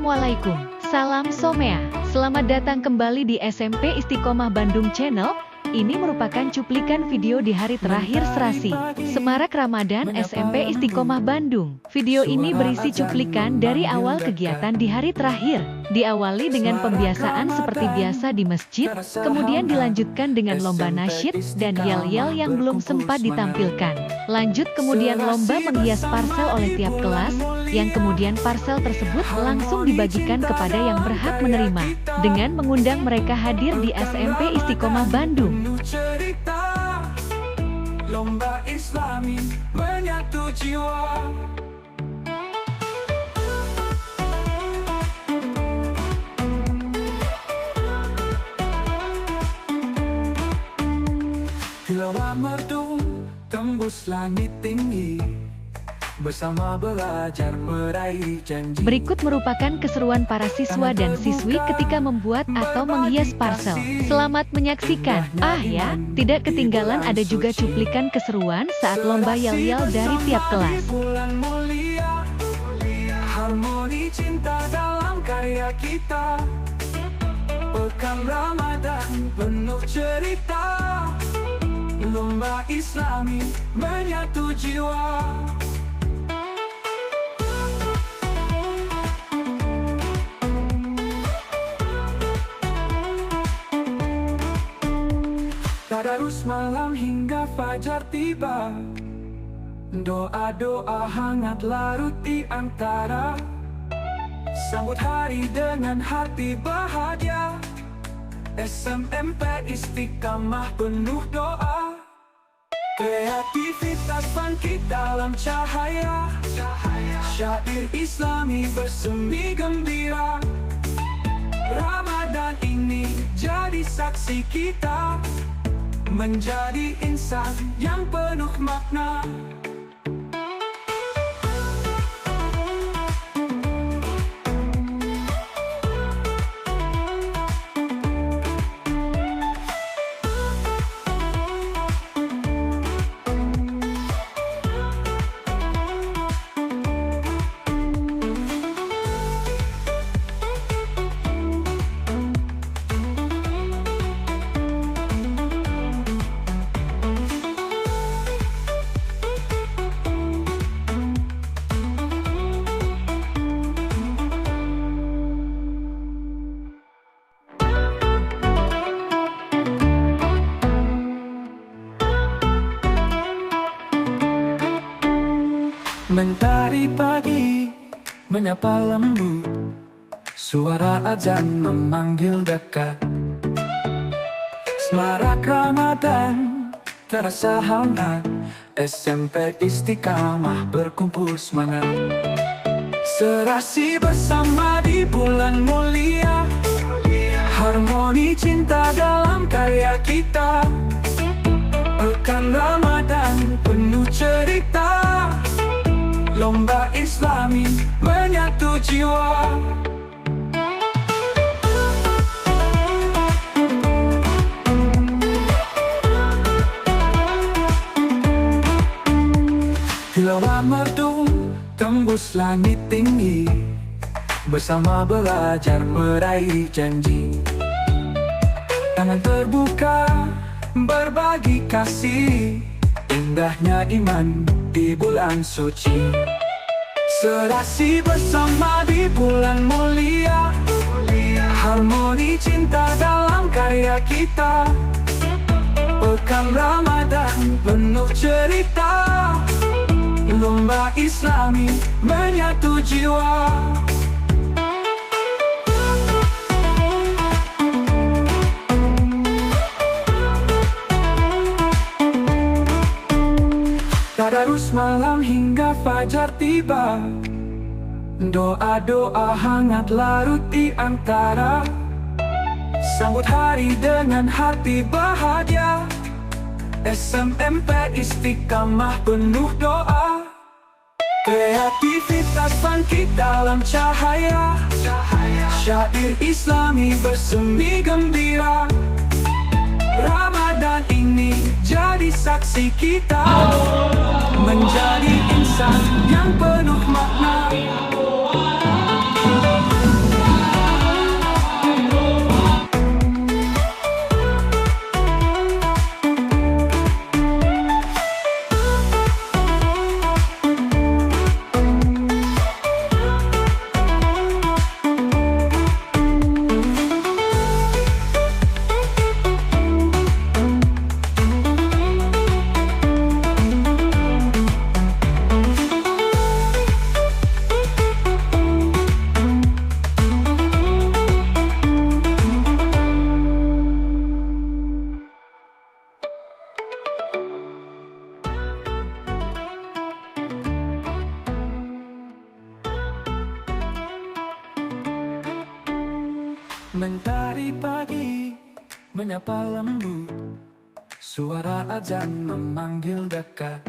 Assalamualaikum, salam Somea. Selamat datang kembali di SMP Istiqomah Bandung Channel. Ini merupakan cuplikan video di hari terakhir serasi Semarak Ramadan SMP Istiqomah Bandung. Video ini berisi cuplikan dari awal kegiatan di hari terakhir. Diawali dengan pembiasaan seperti biasa di masjid, kemudian dilanjutkan dengan lomba nasyid dan yel-yel yang belum sempat ditampilkan. Lanjut kemudian lomba menghias parsel oleh tiap kelas, yang kemudian parsel tersebut langsung dibagikan kepada yang berhak menerima, dengan mengundang mereka hadir di SMP Istiqomah Bandung. Cerita lomba Islami menyatu jiwa. Tilawah merdu tembus langit tinggi, bersama belajar meraih janji. Berikut merupakan keseruan para siswa dan siswi ketika membuat atau menghias parsel. Selamat menyaksikan. Ya, tidak ketinggalan ada juga cuplikan keseruan saat lomba yel-yel dari tiap kelas. Bulan mulia, harmoni cinta dalam karya kita. Pekan Ramadan penuh cerita, lomba Islami menyatu jiwa. Tadarus malam hingga fajar tiba, doa-doa hangat larut di antara. Sambut hari dengan hati bahagia, SMP Istiqomah penuh doa. Kreativitas bangkit dalam cahaya, syair Islami bersemi gembira. Ramadan ini jadi saksi kita, menjadi insan yang penuh makna. Mentari pagi menyapa lembut, suara azan memanggil dekat. Semarak Ramadan terasa hangat, SMP Istiqomah berkumpul semangat. Serasi bersama di bulan mulia, harmoni cinta dalam karya kita. Pekan Ramadan penuh cerita, lomba Islami menyatu jiwa. Tilawah merdu tembus langit tinggi, bersama belajar meraih janji. Tangan terbuka berbagi kasih, indahnya iman di bulan suci. Serasi bersama di bulan mulia, harmoni cinta dalam karya kita. Pekan Ramadan penuh cerita, lomba Islami menyatu jiwa. Tadarus malam hingga fajar tiba, doa-doa hangat larut di antara. Sambut hari dengan hati bahagia, SMP Istiqomah penuh doa. Kreativitas bangkit dalam cahaya, syair Islami bersemi gembira. Ramadan ini jadi saksi kita, menjadi insan yang penuh makna. Mentari pagi menyapa lembut, suara azan memanggil dekat.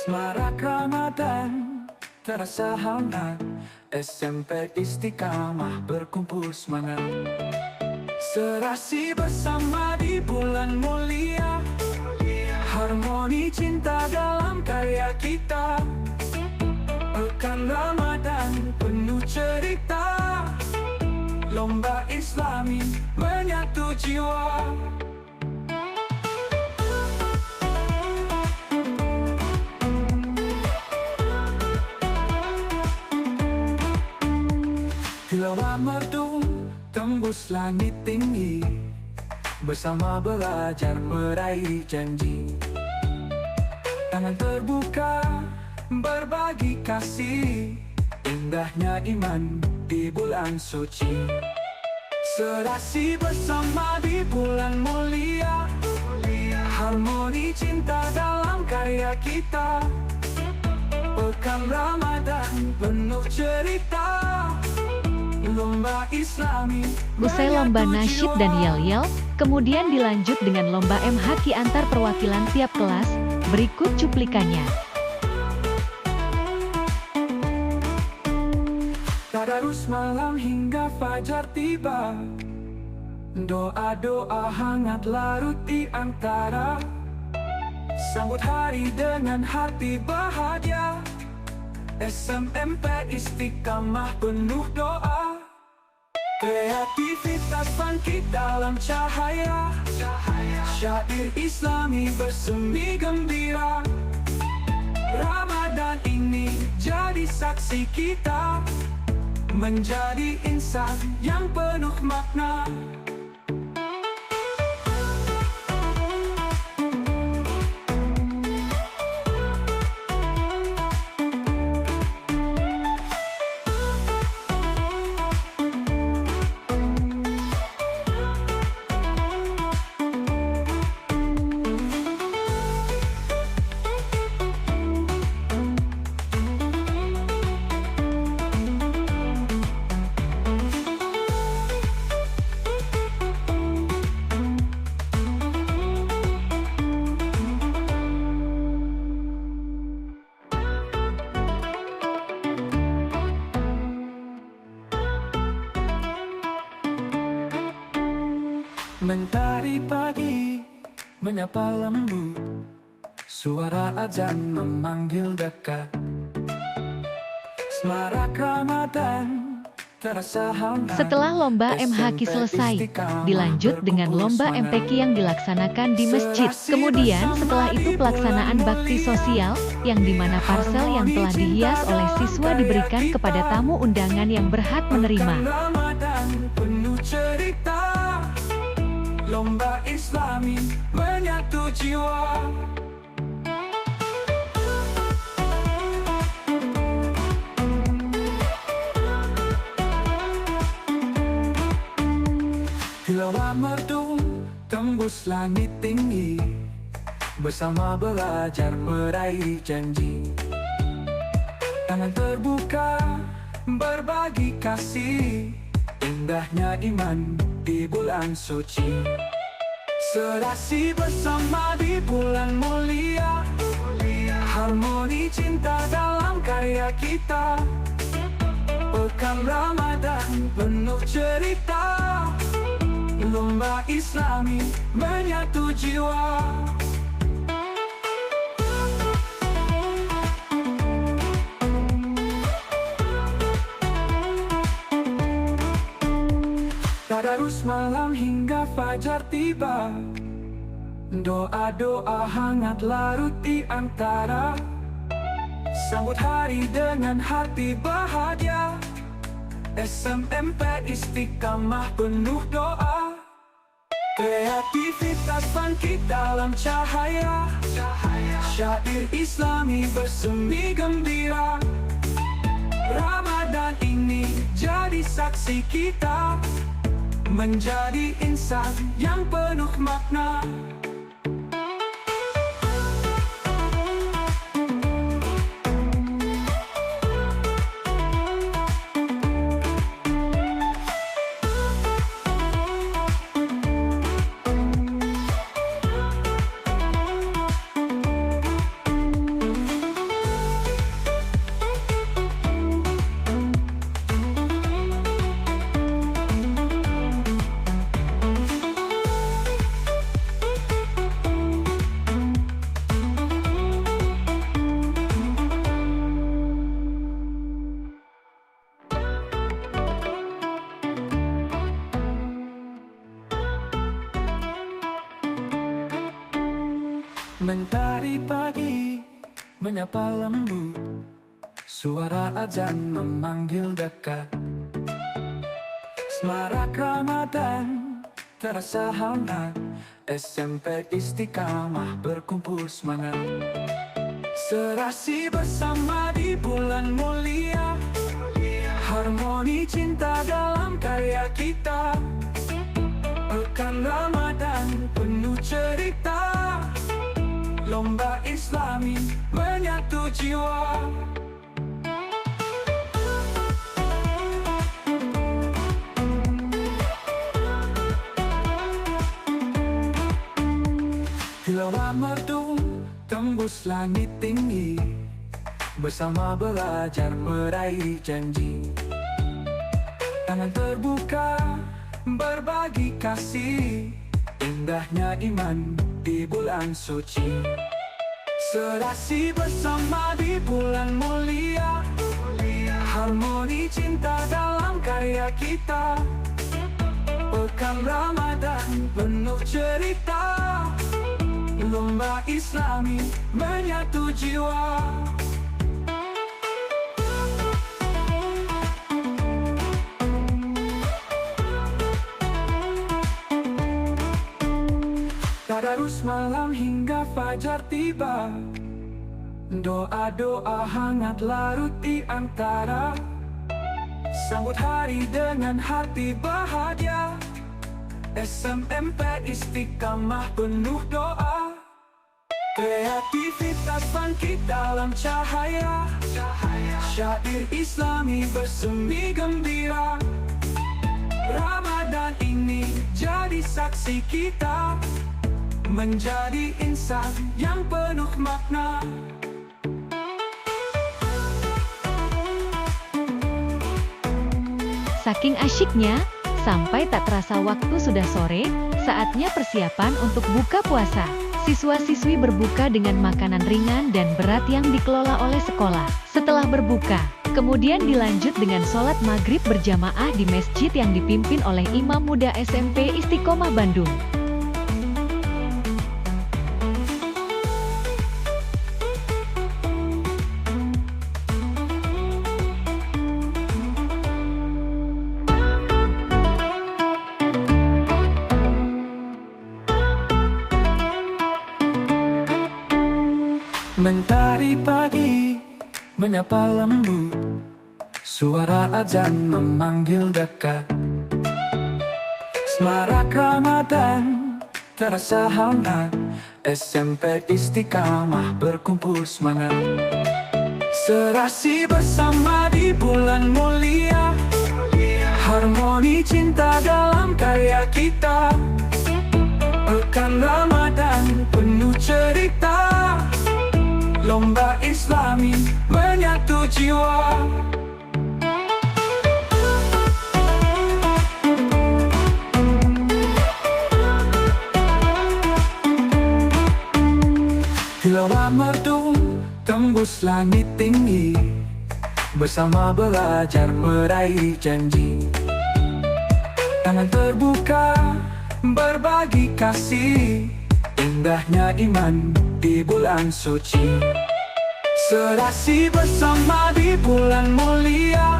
Semarak Ramadan terasa hangat, SMP Istiqamah berkumpul semangat. Serasi bersama di bulan mulia, harmoni cinta dalam karya kita. Pekan Ramadan penuh cerita, lomba Islami menyatu jiwa. Tilawah merdu tembus langit tinggi, bersama belajar meraih janji. Tangan terbuka berbagi kasih, indahnya iman di bulan suci. Serasi bersama di bulan mulia, harmoni cinta dalam karya kita. Pekan Ramadan penuh cerita, lomba Islami. Usai lomba nasyid dan yel-yel, kemudian dilanjut dengan lomba MHQ antar perwakilan tiap kelas. Berikut cuplikannya. Tadarus malam hingga fajar tiba, doa-doa hangat larut di antara. Sambut hari dengan hati bahagia, SMP Istiqamah penuh doa. Kreativitas bangkit dalam cahaya, syair Islami bersemi gembira. Ramadan ini jadi saksi kita, menjadi insan yang penuh makna. Mentari pagi menyapa lembut, suara azan memanggil dekat. Semarak Ramadan terasa hangat. Setelah lomba MHQ selesai, dilanjut dengan lomba MPQ yang dilaksanakan di masjid. Kemudian setelah itu pelaksanaan bakti sosial, yang dimana parsel yang telah dihias oleh siswa diberikan kepada tamu undangan yang berhak menerima. Ramadan penuh cerita, lomba Islami menyatu jiwa. Tilawah merdu tembus langit tinggi, bersama belajar meraih janji. Tangan terbuka berbagi kasih, indahnya iman di bulan suci. Serasi bersama di bulan mulia, harmoni cinta dalam karya kita. Pekan Ramadan penuh cerita, lomba Islami menyatu jiwa. Tadarus malam hingga fajar tiba, doa-doa hangat larut di antara. Sambut hari dengan hati bahagia, SMP Istiqamah penuh doa. Kreativitas bangkit dalam cahaya, syair Islami bersemi gembira. Ramadan ini jadi saksi kita, menjadi insan yang penuh makna. Mentari pagi menyapa lembut, suara azan memanggil dekat. Semarak Ramadan terasa hangat, SMP Istiqamah berkumpul semangat. Serasi bersama di bulan mulia, harmoni cinta dalam karya kita. Pekan Ramadan penuh cerita, lomba Islami menyatu jiwa. Hilaulah merdu tembus langit tinggi, bersama belajar meraih janji. Tangan terbuka berbagi kasih, indahnya iman di bulan suci. Serasi bersama di bulan mulia, harmoni cinta dalam karya kita. Pekan Ramadan penuh cerita, lomba Islami menyatu jiwa. Tadarus malam hingga fajar tiba, doa-doa hangat larut di antara. Sambut hari dengan hati bahagia, SMP Istiqamah penuh doa. Kreativitas bangkit dalam cahaya, syair Islami bersemi gembira. Ramadan ini jadi saksi kita, menjadi insan yang penuh makna. Saking asyiknya, sampai tak terasa waktu sudah sore, saatnya persiapan untuk buka puasa. Siswa-siswi berbuka dengan makanan ringan dan berat yang dikelola oleh sekolah. Setelah berbuka, kemudian dilanjut dengan sholat maghrib berjamaah di masjid yang dipimpin oleh Imam Muda SMP Istiqomah Bandung. Mentari pagi menyapa lembut, suara azan memanggil dekat. Semarak Ramadan terasa hangat, SMP Istiqamah berkumpul semangat. Serasi bersama di bulan mulia, harmoni cinta dalam karya kita. Pekan Ramadan penuh cerita, lomba Islami menyatu jiwa. Hilaulah merdu tembus langit tinggi, bersama belajar meraih janji. Tangan terbuka berbagi kasih, indahnya iman di bulan suci. Serasi bersama di bulan mulia,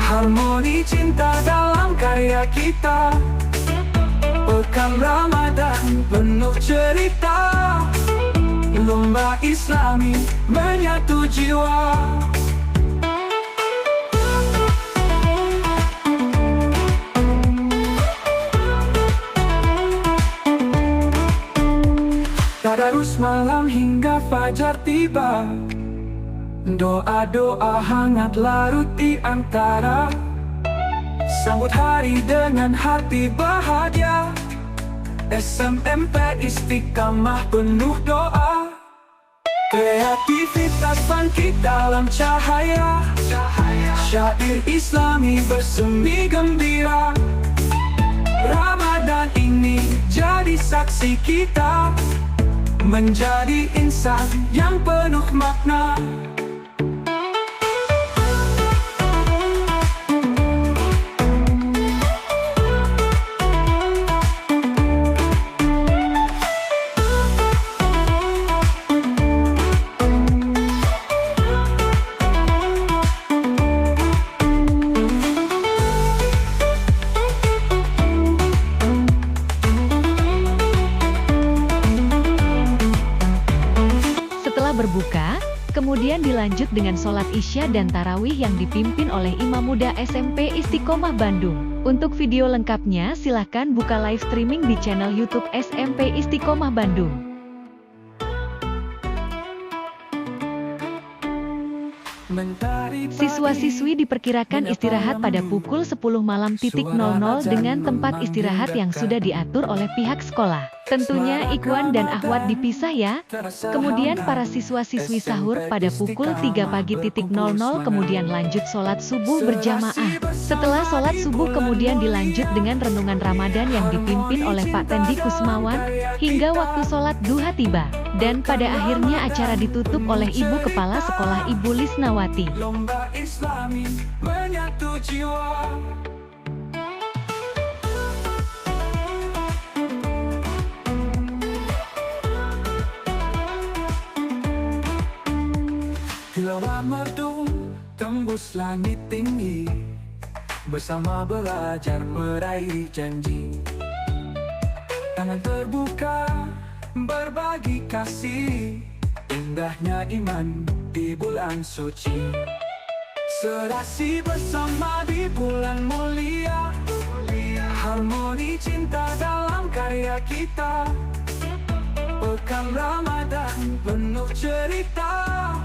harmoni cinta dalam karya kita. Pekan Ramadan penuh cerita, lomba Islami menyatu jiwa. Tadarus malam hingga fajar tiba, doa-doa hangat larut di antara. Sambut hari dengan hati bahagia, SMP Istiqamah penuh doa. Kreativitas bangkit dalam cahaya, syair Islami bersemi gembira. Ramadan ini jadi saksi kita, menjadi insan yang penuh makna. dilanjut dengan sholat Isya dan Tarawih yang dipimpin oleh Imam Muda SMP Istiqomah Bandung. Untuk video lengkapnya silahkan buka live streaming di channel YouTube SMP Istiqomah Bandung. Siswa-siswi diperkirakan istirahat pada pukul 10 malam dengan tempat istirahat yang sudah diatur oleh pihak sekolah. Tentunya Ikhwan dan Akhwat dipisah ya. Kemudian para siswa-siswi sahur pada pukul 3 pagi kemudian lanjut sholat subuh berjamaah. Setelah sholat subuh kemudian dilanjut dengan renungan Ramadan yang dipimpin oleh Pak Tendi Kusmawan hingga waktu sholat duha tiba. Dan pada akhirnya acara ditutup oleh Ibu Kepala Sekolah Ibu Lisnawati. Lomba Islami menyatu jiwa. Hilal merdu tembus langit tinggi, bersama belajar meraih janji. Tangan terbuka berbagi kasih, indahnya iman di bulan suci. Serasi bersama di bulan mulia, harmoni cinta dalam karya kita. Pekan Ramadan penuh cerita,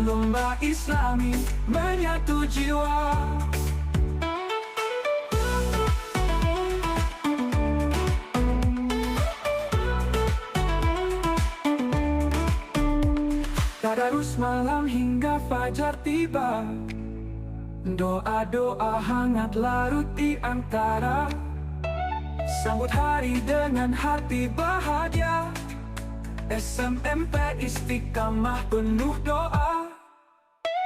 lomba Islami menyatu jiwa. Tadarus malam hingga fajar tiba, doa-doa hangat larut di antara. Sambut hari dengan hati bahagia, SMP Istiqomah penuh doa.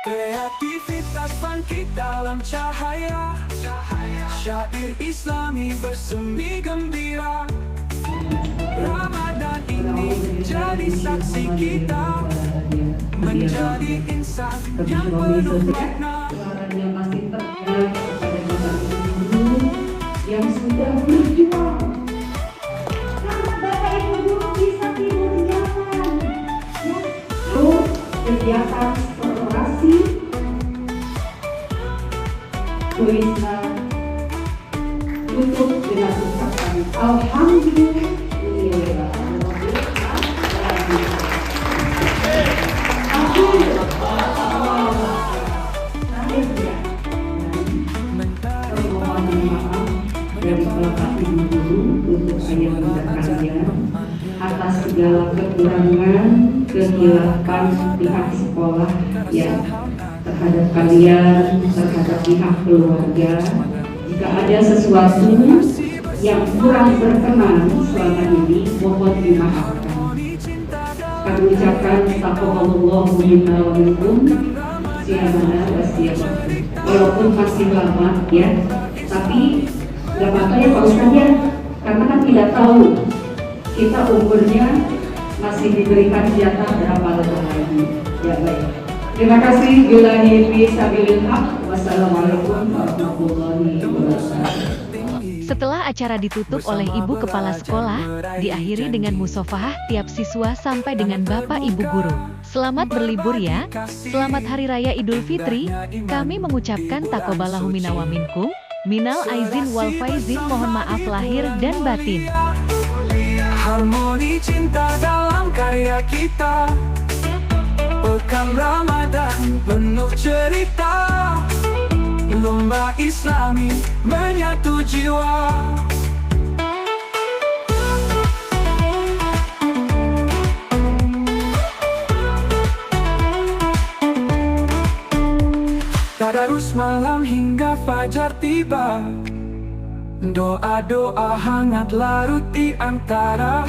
Kreativitas bangkit dalam cahaya, syair Islami bersemi gembira. Ramadan ini jadi saksi kita, menjadi insan yang penuh makna. Suaranya masih terdengar kepada Bapak Ibu guru yang sudah berjuang. Selamat Bapak Ibu guru bisa tidur nyaman. Ya, terus kegiatan sekolahasi tulisnya tutup dengan ucapan Alhamdulillah. Dari Bapak Ibu guru untuk ayah bunda kalian atas segala kekurangan, kehilapan pihak sekolah ya terhadap kalian, terhadap pihak keluarga. Jika ada sesuatu yang kurang berkenan selama ini, mohon dimaafkan. Kami ucapkan taqabbalallahu minna wa minkum siyamana wa siyamakum. Walaupun masih lama ya, tapi gak apa-apa ya Pak Ustadz ya, karena kan tidak tahu kita umurnya masih diberikan jatah berapa lama lagi. Ya baik. Terima kasih. Billahi fisabilil haq. Wassalamualaikum warahmatullahi wabarakatuh. Setelah acara ditutup oleh Ibu Kepala Sekolah, diakhiri dengan musofahah tiap siswa sampai dengan Bapak Ibu Guru. Selamat berlibur ya, selamat Hari Raya Idul Fitri, kami mengucapkan taqabbalahu minna wa minkum, minal aizin wal faizin, mohon maaf lahir dan batin. Harmoni cinta dalam karya kita, pekan Ramadan penuh cerita. Lomba Islami menyatu jiwa. Tadarus malam hingga fajar tiba, doa-doa hangat larut di antara.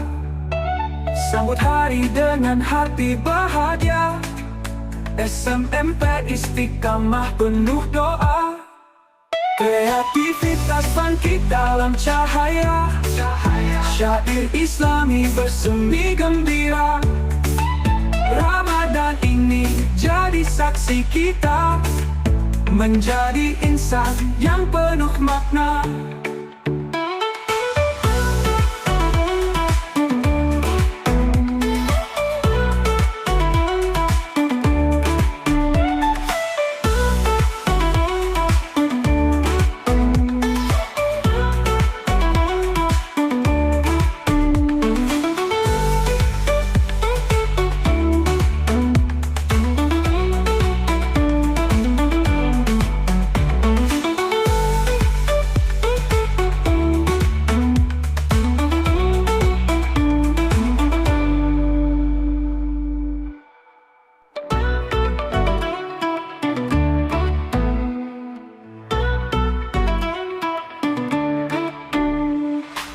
Sambut hari dengan hati bahagia, SMP Istiqomah penuh doa. Kreativitas bangkit dalam cahaya, syair Islami bersemi gembira. Ramadan ini jadi saksi kita, menjadi insan yang penuh makna.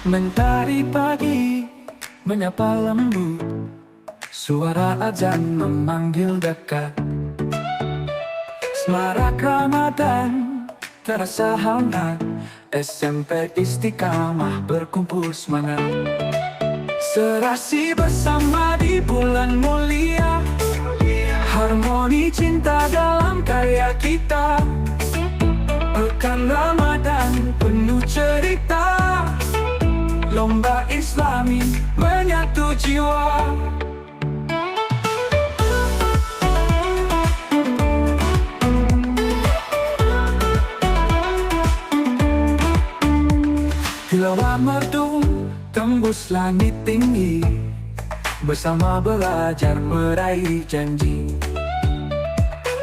Mentari pagi menyapa lembut, suara azan memanggil dekat. Semarak Ramadan terasa hangat, SMP Istiqamah berkumpul semangat. Serasi bersama di bulan mulia, harmoni cinta dalam karya kita. Pekan Ramadan penuh cerita, lomba Islami menyatu jiwa. Tilawah merdu tembus langit tinggi, bersama belajar meraih janji.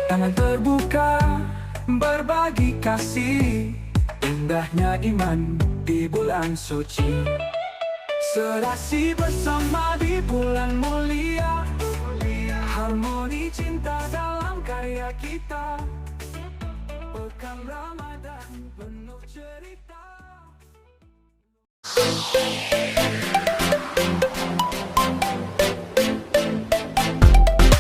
Tangan terbuka berbagi kasih, indahnya iman di bulan suci. Serasi bersama di bulan mulia, harmoni cinta dalam karya kita. Pekan Ramadan penuh cerita.